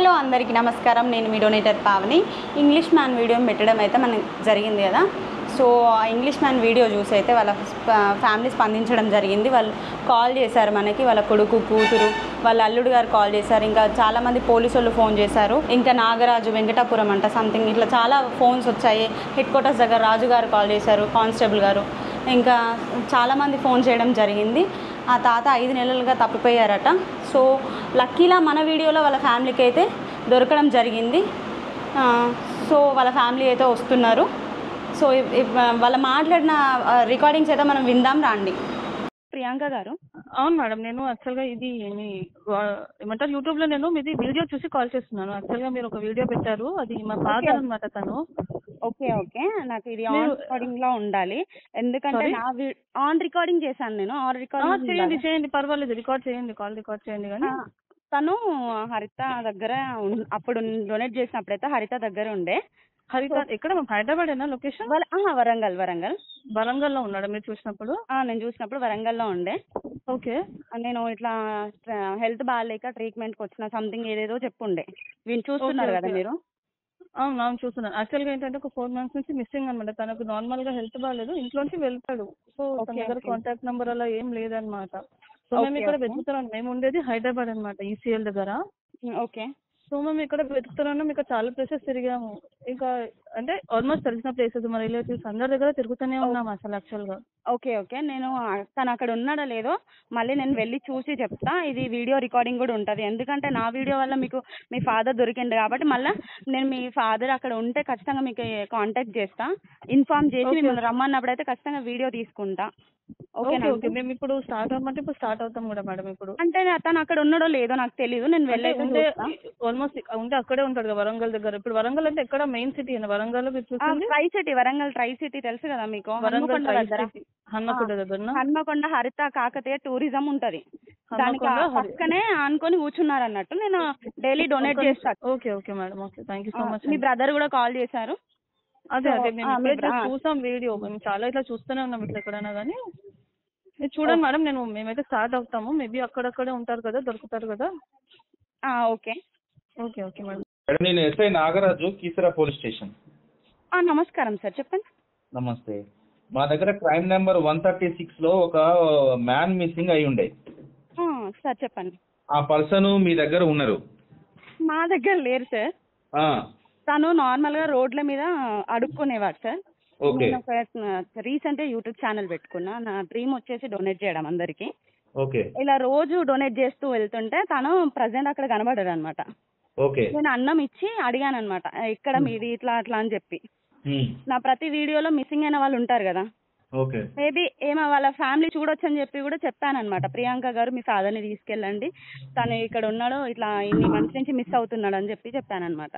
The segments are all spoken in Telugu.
హలో అందరికీ నమస్కారం. నేను మీ donator Pavani. English man video పెట్టడం అయితే మనకు జరిగింది కదా. సో ఆ ఇంగ్లీష్ మ్యాన్ వీడియో చూసి అయితే వాళ్ళ ఫ్యామిలీ స్పందించడం జరిగింది. వాళ్ళు కాల్ చేశారు మనకి, వాళ్ళ కొడుకు, కూతురు, వాళ్ళ అల్లుడు గారు కాల్ చేశారు. ఇంకా చాలామంది పోలీసు వాళ్ళు ఫోన్ చేశారు. ఇంకా నాగరాజు, వెంకటాపురం అంట సంథింగ్ ఇట్లా చాలా ఫోన్స్ వచ్చాయి. హెడ్ క్వార్టర్స్ దగ్గర రాజు గారు కాల్ చేశారు, కానిస్టేబుల్ గారు, ఇంకా చాలామంది ఫోన్ చేయడం జరిగింది. ఆ తాత 5 నెలలుగా తప్పిపోయారట. సో లక్కీలా మన వీడియోలో వాళ్ళ ఫ్యామిలీకి అయితే దొరకడం జరిగింది. సో వాళ్ళ ఫ్యామిలీ అయితే వస్తున్నారు. సో వాళ్ళు మాట్లాడిన రికార్డింగ్స్ అయితే మనం విందాం రండి. ప్రియాంక గారు. అవును మేడం, నేను యాక్చువల్గా ఇది ఏమంటారు యూట్యూబ్లో నేను మీది వీడియో చూసి కాల్ చేస్తున్నాను. యాక్చువల్గా మీరు ఒక వీడియో పెట్టారు, అది మా ఫాదర్ అనమాట తను. ఓకే ఓకే, నాకు ఇది ఆన్ రికార్డింగ్ లో ఉండాలి. ఎందుకంటే నా ఆన్ రికార్డింగ్ చేశాను నేను. ఆన్ రికార్డింగ్ చేయండి పర్వాలేదు, రికార్డ్ చేయండి, కాల్ రికార్డ్ చేయండి. కానీ తను హరిత దగ్గర అప్పుడు డొనేట్ చేసినప్పుడైతే హరిత దగ్గర ఉండే. హరిత ఎక్కడ? హైదరాబాదేనా లొకేషన్? వరంగల్లో ఉన్నాడు మీరు చూసినప్పుడు? నేను చూసినప్పుడు వరంగల్లో ఉండే. ఓకే, నేను ఇట్లా హెల్త్ బాగాలేక ట్రీట్మెంట్కి వచ్చిన సంథింగ్ ఏదేదో చెప్పుండే. వీళ్ళు చూస్తున్నారు కదా మీరు? అవును చూస్తున్నాను. యాక్చువల్గా ఏంటంటే ఒక 4 months నుంచి మిస్సింగ్ అనమాట. తనకు నార్మల్ గా హెల్త్ బాగాలేదు, ఇంట్లోంచి వెళ్తాడు. సో తన దగ్గర కాంటాక్ట్ నెంబర్ అలా ఏం లేదనమాట. సో మేము ఇక్కడ వెతుకుతున్నాం. మేము ఉండేది హైదరాబాద్ అనమాట, ఈసీఎల్ దగ్గర. ఓకే. సో మేము ఇక్కడ వెతుకుతున్నాం. ఇక్కడ చాలా ప్లేసెస్ తిరిగాము. ఇంకా అంటే ఆల్మోస్ట్ తెలిసిన ప్లేసెస్, మా రిలేటివ్స్ అందరి దగ్గర తిరుగుతూనే ఉన్నాం అసలు యాక్చువల్గా. ఓకే ఓకే, నేను తను అక్కడ ఉన్నాడో లేదో మళ్ళీ నేను వెళ్ళి చూసి చెప్తా. ఇది వీడియో రికార్డింగ్ కూడా ఉంటుంది. ఎందుకంటే నా వీడియో వల్ల మీకు మీ ఫాదర్ దొరికిండు కాబట్టి మళ్ళీ నేను మీ ఫాదర్ అక్కడ ఉంటే ఖచ్చితంగా మీకు కాంటాక్ట్ చేస్తా. ఇన్ఫార్మ్ చేసి మిమ్మల్ని రమ్మన్నప్పుడు అయితే ఖచ్చితంగా వీడియో తీసుకుంటా. ఓకే ఓకే, మేము ఇప్పుడు స్టార్ట్ అవ్వమంటే ఇప్పుడు స్టార్ట్ అవుతాం కూడా మేడం. ఇప్పుడు అంటే తను అక్కడ ఉన్నాడో లేదో నాకు తెలియదు. నేను వెళ్ళైతే ఆల్మోస్ట్ ఉంటే అక్కడే ఉంటాడు కదా వరంగల్ దగ్గర. ఇప్పుడు వరంగల్ అంటే ఎక్కడ? మెయిన్ సిటీ అయినా వరంగల్? వరంగల్ ట్రై సిటీ తెలుసు కదా మీకు? హన్మకొండ దగ్గర హన్మకొండ హరిత కాకతీయ టూరిజం ఉంటది. దానికి పక్కనే ఆనుకొని కూర్చున్నారు అన్నట్టు. నేను డైలీ డొనేట్ చేస్తాను. Okay okay madam, okay, thank you so much. Me brother కూడా కాల్ చేశారు. అదే మేము చూసాం వీడియో. మేము చాలా ఇట్లా చూస్తూనే ఉన్నాం ఇట్లా ఎక్కడైనా కానీ. మీరు చూడండి మేడం, మేమైతే స్టార్ట్ అవుతాము. మేబీ అక్కడక్కడే ఉంటారు కదా, దొరుకుతారు కదా. Okay okay okay madam. నేను SI Nagaraju, Keesara police station. నమస్కారం సార్, చెప్పండి. నమస్తే. మా దగ్గర క్రైమ్ నెంబర్ 136 లో ఒక మ్యాన్ మిస్సింగ్ అయి ఉండే. సార్ చెప్పండి. ఆ పర్సన్ మీ దగ్గర ఉన్నారు? మా దగ్గర లేరు సార్. తను నార్మల్ గా రోడ్ల మీద అడుక్కునేవాడు సార్. నేను రీసెంట్ యూట్యూబ్ ఛానల్ పెట్టుకున్నా. నా డ్రీమ్ వచ్చేసి డొనేట్ చేయడం అందరికి. ఇలా రోజు డొనేట్ చేస్తూ వెళ్తుంటే తను ప్రజెంట్ అక్కడ కనబడ్డాడు అనమాట. నేను అన్నం ఇచ్చి అడిగాను అనమాట, ఇక్కడ మీది ఇట్లా అట్లా అని చెప్పి. నా ప్రతి వీడియోలో మిస్సింగ్ అయిన వాళ్ళు ఉంటారు కదా, మేబీ వాళ్ళ ఫ్యామిలీ చూడొచ్చు అని చెప్పి కూడా చెప్పాను అనమాట. ప్రియాంక గారు మీ ఫాదర్ని తీసుకెళ్ళండి, తను ఇక్కడ ఉన్నాడు, ఇట్లా ఇన్ని మంత్స్ నుంచి మిస్ అవుతున్నాడు అని చెప్పాను అనమాట.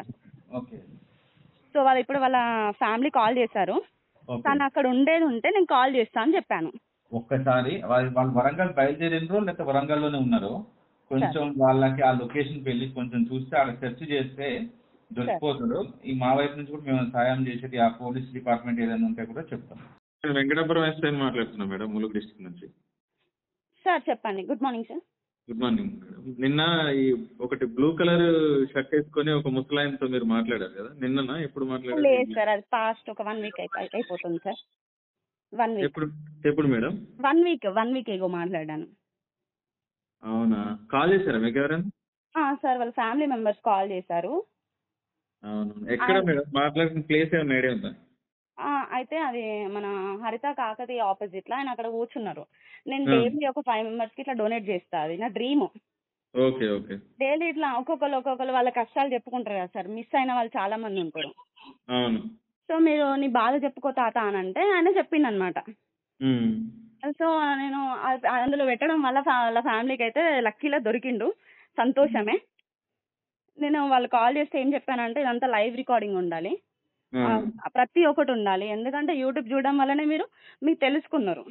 సో వాళ్ళు ఇప్పుడు వాళ్ళ ఫ్యామిలీ కాల్ చేశారు. తను అక్కడ ఉండేది ఉంటే నేను కాల్ చేస్తా అని చెప్పాను. ఒక్కసారి వాళ్ళు వరంగల్ బయలుదేరినరు లేకపోతే వరంగల్లోనే ఉన్నారు? కొంచెం వాళ్ళకి ఆ లొకేషన్ వెళ్ళి కొంచెం చూస్తే అక్కడ సెర్చ్ చేస్తే దొరికిపోతాడు. ఈ మా వైపు నుంచి కూడా మేము సాయం చేసేది ఆ పోలీస్ డిపార్ట్మెంట్ ఏదైనా ఉంటే కూడా చెప్తాం. నేను వెంకటాపురం ఎస్ఐ మాట్లాడుతున్నా మేడం, ములుగు డిస్ట్రిక్ట్ నుంచి. సార్ చెప్పండి. Good morning sir. Good morning madam. నిన్న ఈ ఒకటి బ్లూ కలర్ షర్ట్ వేసుకొని ఒక ముసలాయనతో మీరు మాట్లాడారు కదా, నిన్న ఎప్పుడు మాట్లాడారు? లేదు సార్, అది పాస్ట్ ఒక 1 week అయిపోతుంది సార్. 1 week. ఎప్పుడు మేడం? 1 week ఏగో మాట్లాడాను. అవునా? కాల్ చేశారా మీకు ఎవరైనా? సార్ వాళ్ళ ఫ్యామిలీ మెంబర్స్ కాల్ చేశారు. అవును, ఎక్కడ మేడం మాట్లాడుతున్న ప్లేస్ ఏమైనా ఐడియా ఉందా? అయితే అది మన హరిత కాకతీయ ఆపోజిట్ లో ఆయన అక్కడ కూర్చున్నారు. నేను డైలీ ఒక 5 members కి ఇట్లా డొనేట్ చేస్తా. అది నా డ్రీమ్. Okay okay. డైలీ ఇట్లా ఒక్కొక్కరు వాళ్ళ కష్టాలు చెప్పుకుంటారు కదా సార్. మిస్ అయిన వాళ్ళు చాలా మంది ఉంటారు. అవును. సో మీరు నీ బాధ చెప్పుకో తాత అని అంటే ఆయన చెప్పిండు అనమాట. సో నేను అందులో పెట్టడం వల్ల వాళ్ళ ఫ్యామిలీకి అయితే లక్కీలో దొరికిండు. సంతోషమే. నేను వాళ్ళు కాల్ చేస్తే ఏం చెప్పానంటే ఇదంతా లైవ్ రికార్డింగ్ ఉండాలి, ప్రతి ఒక్కటి ఉండాలి. ఎందుకంటే యూట్యూబ్ చూడడం వల్లనే మీకు తెలుసుకున్నారు.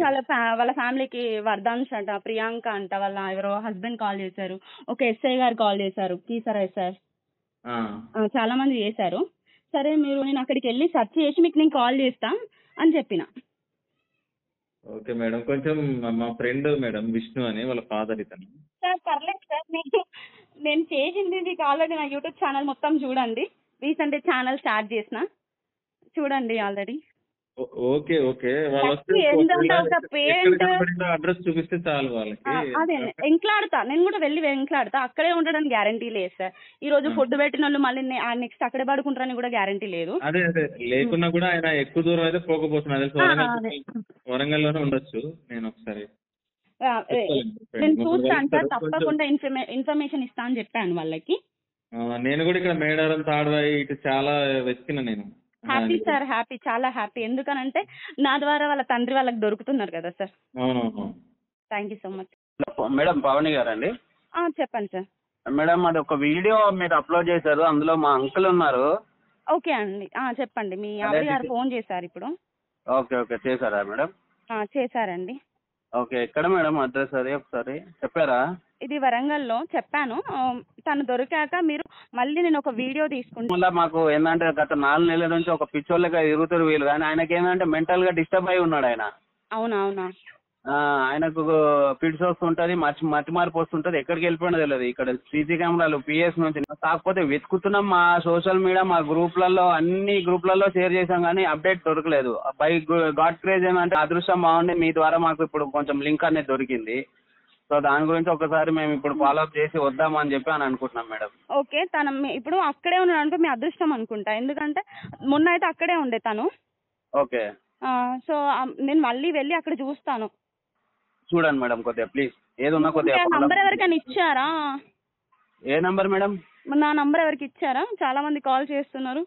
వాళ్ళ ఫ్యామిలీకి వర్ధాంశ్ అంట, ప్రియాంక అంట, వాళ్ళ ఎవరో హస్బెండ్ కాల్ చేశారు, ఒక ఎస్ఐ గారు కాల్ చేశారు, కీసరా ఎస్ఐ, చాలా మంది చేశారు. సరే నేను అక్కడికి వెళ్ళి సెర్చ్ చేసి మీకు నేను కాల్ చేస్తా అని చెప్పిన. ఓకే మేడం, కొంచెం మా ఫ్రెండ్ మేడం విష్ణు అని వాళ్ళ ఫాదర్ ఇతను. సార్ పర్లేదు సార్, నేను చేసింది మీకు ఆల్రెడీ నా యూట్యూబ్ ఛానల్ మొత్తం చూడండి. రీసెంట్ ఛానల్ స్టార్ట్ చేసిన, చూడండి ఆల్రెడీ. ఓకే ఓకే, వాళ్ళు వస్తే ఏంటంటే ఒక పేరెంట్ అడ్రస్ చూపిస్తే చాలు వాళ్ళకి. అదే వెంకలాడతా, నేను కూడా వెళ్ళి వెంకలాడతా. అక్కడే ఉండడానికి గ్యారంటీ లేదు సార్. ఈ రోజు ఫుడ్ పెట్టిన వాళ్ళు మళ్ళీ నెక్స్ట్ అక్కడే పడుకుంటారని కూడా గ్యారంటీ లేదు. అదే అదే లేకున్నా కూడా ఆయన ఎక్కువ దూరం అయితే పోకపోతున్నా, వరంగల్లోనే ఉండొచ్చు. నేను ఒకసారి నేను చూస్తాను సార్, తప్పకుండా ఇన్ఫర్మేషన్ ఇస్తా అని చెప్పాను వాళ్ళకి. నేను కూడా ఇక్కడ మేడారం తాడవాయి ఇటు చాలా వెతికిన నేను. హ్యాపీ సార్, హ్యాపీ, చాలా హ్యాపీ. ఎందుకనంటే నా ద్వారా వాళ్ళ తండ్రి వాళ్ళకి దొరుకుతున్నారు కదా సార్. అవునవును. Thank you so much. Madam Pavani గారండి? చెప్పండి సార్. మేడం అది ఒక వీడియో మీరు అప్లోడ్ చేశారు, అందులో మా అంకుల్ ఉన్నారు. ఓకే అండి, చెప్పండి. మీ ఆవిడ గారు ఫోన్ చేశారు ఇప్పుడు. ఓకే ఓకే, చేశారా మేడం? చేశారండి. ఓకే, ఎక్కడ మేడం అడ్రస్ అది ఒకసారి చెప్పారా? ఇది వరంగల్లో చెప్పాను. తను దొరికాక మీరు మళ్ళీ నేను ఒక వీడియో తీసుకుంటాను. మళ్ళీ మాకు ఏంటంటే గత 4 నెలల నుంచి ఒక పిచ్చోళ్ళగా ఎరుగుతారు వీళ్ళు, కానీ ఆయనకి ఏంటంటే మెంటల్ గా డిస్టర్బ్ అయి ఉన్నాడు ఆయన. అవునవునా? ఆయనకు ఫిట్స్ వస్తుంటది, మట్టి మార్పు వస్తుంటది, ఎక్కడికి వెళ్ళిపోయినా తెలియదు. ఇక్కడ సీసీ కెమెరాలు పిఎస్ నుంచి కాకపోతే వెతుకుతున్నాం, మా సోషల్ మీడియా మా గ్రూప్లలో అన్ని గ్రూప్లలో షేర్ చేసాం కానీ అప్డేట్ దొరకలేదు. బై గాడ్ క్రేజ్ ఏంటంటే అదృష్టం బాగుండి మీ ద్వారా మాకు ఇప్పుడు కొంచెం లింక్ అనేది దొరికింది. సో దాని గురించి ఒకసారి మేము ఇప్పుడు ఫాలోఅప్ చేసి వద్దామని చెప్పి అని అనుకుంటున్నాం మేడం. ఓకే, తను ఇప్పుడు అక్కడే ఉన్నాడు అనుకో మీ అదృష్టం అనుకుంటా, ఎందుకంటే మొన్న అయితే అక్కడే ఉండే తను. ఓకే, సో నేను మళ్ళీ వెళ్ళి అక్కడ చూస్తాను. చూడండి మేడం కొద్దిగా ప్లీజ్, ఏది ఉన్నా కొద్దిగా. నంబర్ ఎవరికైనా ఇచ్చారా? ఏ నంబర్ మేడం? నా నంబర్ ఎవరికి ఇచ్చారా? చాలా మంది కాల్ చేస్తున్నారు.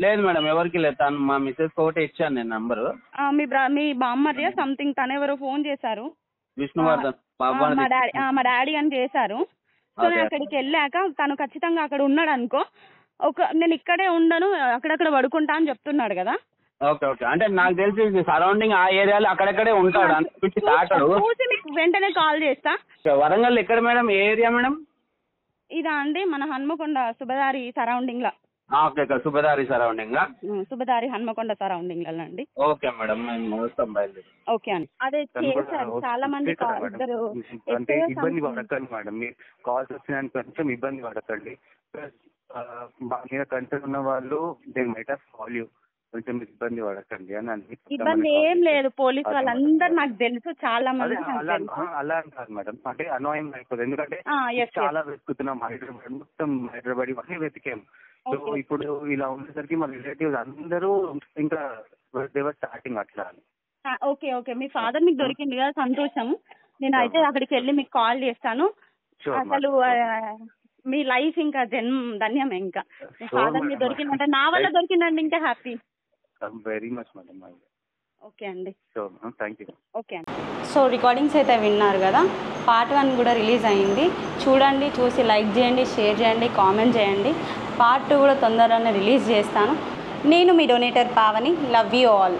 లేదు మేడం, ఎవరికి లేదు. తను మా మిస్సెస్ ఒకటి ఇచ్చాను నేను నంబరు. మీ బామ్మర్ది సంథింగ్ తను ఎవరో ఫోన్ చేశారు, విష్ణువర్ధన్. మా డాడీ అని చేశారు. సో నేను అక్కడికి వెళ్ళాక తను ఖచ్చితంగా అక్కడ ఉన్నాడు అనుకో, నేను ఇక్కడే ఉండను అక్కడక్కడ పడుకుంటా అని చెప్తున్నాడు కదా. ఓకే ఓకే, అంటే నాకు తెలిసి సరౌండింగ్ ఆ ఏరియాలో అక్కడక్కడే ఉంటాడు, అనిపించి దాటాడు. చూసి మీకు వెంటనే కాల్ చేస్తా. వరంగల్ ఎక్కడ మేడం, ఏ ఏరియా మేడం? ఇదా అండి మన హన్మకొండ సుబదారి సరౌండింగ్ లా. ఓకే, సుబదారి సరౌండింగ్ లా. సుబదారి హన్మకొండ సరౌండింగ్ లా అండి. ఓకే మేడం, మేము వస్తాం బయలుదేరి. ఓకే అండి. అదే చేశారు చాలా మంది ఇద్దరు. అంటే ఇబ్బంది పడకండి మేడం, మీరు కాల్స్ వచ్చిన కొంచెం ఇబ్బంది పడకండి. మా మీద కన్సర్న్ ఉన్న వాళ్ళు they might have call you, కొంచెం ఇబ్బంది పడకండి అని అనిపిస్తుంది. ఇబ్బంది ఏం లేదు, పోలీస్ వాళ్ళందరూ నాకు తెలుసు, చాలా మంది. అలా అంటారు మేడం, అంటే అనాయింగ్ అయిపోతుంది. ఎందుకంటే చాలా వెతుకుతున్నాం హైదరాబాద్, మొత్తం హైదరాబాద్ ఇవన్నీ వెతికాం. సో ఇప్పుడు ఇలా ఉండేసరికి మా రిలేటివ్స్ అందరూ ఇంకా దేవర్ స్టార్టింగ్ అట్లా. ఓకే ఓకే, మీ ఫాదర్ మీకు దొరికింది కదా, సంతోషం. నేను అయితే అక్కడికి వెళ్ళి మీకు కాల్ చేస్తాను. అసలు మీ లైఫ్ ఇంకా ధన్యమే. ఇంకా మీ ఫాదర్ మీకు దొరికిందంటే నా వల్ల దొరికిందండి, ఇంకా happy. Very much madam. Okay అండి, థ్యాంక్ యూ. ఓకే అండి. సో రికార్డింగ్స్ అయితే విన్నారు కదా, పార్ట్ 1 కూడా రిలీజ్ అయ్యింది. చూడండి, చూసి లైక్ చేయండి, షేర్ చేయండి, కామెంట్ చేయండి. పార్ట్ 2 కూడా తొందరగానే రిలీజ్ చేస్తాను. నేను మీ donator Pavani. Love you all.